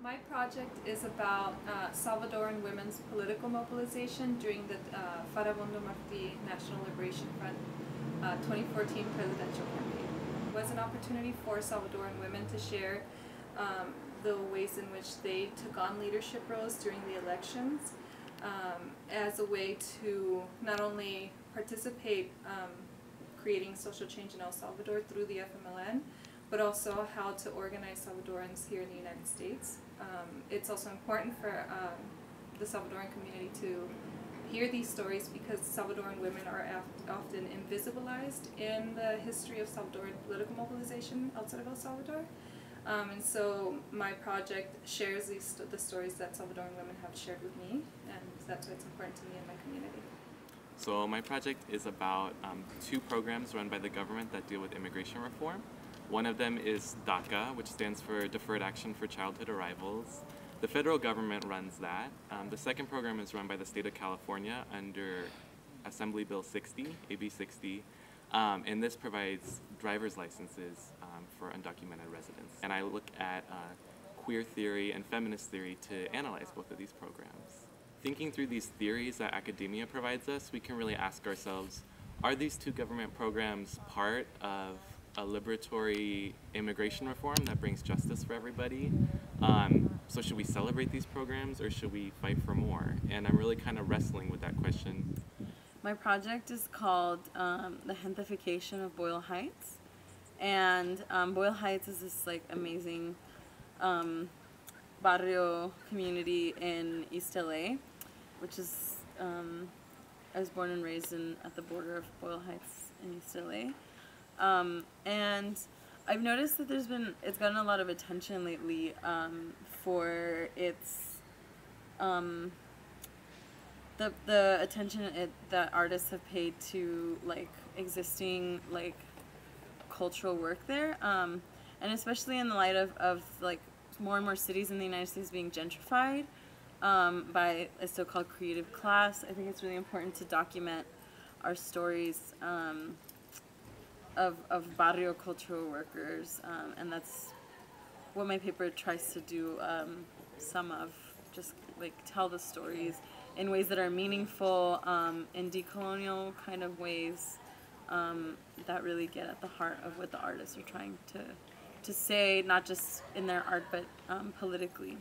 My project is about Salvadoran women's political mobilization during the Farabundo Martí National Liberation Front 2014 presidential campaign. It was an opportunity for Salvadoran women to share the ways in which they took on leadership roles during the elections as a way to not only participate creating social change in El Salvador through the FMLN, but also how to organize Salvadorans here in the United States. It's also important for the Salvadoran community to hear these stories because Salvadoran women are often invisibilized in the history of Salvadoran political mobilization outside of El Salvador. And so my project shares the stories that Salvadoran women have shared with me, and that's why it's important to me and my community. So my project is about two programs run by the government that deal with immigration reform. One of them is DACA, which stands for Deferred Action for Childhood Arrivals. The federal government runs that. The second program is run by the state of California under Assembly Bill 60, AB 60, and this provides driver's licenses for undocumented residents. And I look at queer theory and feminist theory to analyze both of these programs. Thinking through these theories that academia provides us, we can really ask ourselves, are these two government programs part of a liberatory immigration reform that brings justice for everybody? So should we celebrate these programs or should we fight for more? And I'm really kind of wrestling with that question. My project is called The Gentrification of Boyle Heights. And Boyle Heights is this like amazing barrio community in East LA, which is, I was born and raised at the border of Boyle Heights in East LA. And I've noticed that it's gotten a lot of attention lately for its, the attention that artists have paid to like existing like cultural work there, and especially in the light of like more and more cities in the United States being gentrified by a so-called creative class. I think it's really important to document our stories of barrio cultural workers, and that's what my paper tries to do, some of, just like tell the stories in ways that are meaningful, in decolonial kind of ways that really get at the heart of what the artists are trying to say, not just in their art, but politically.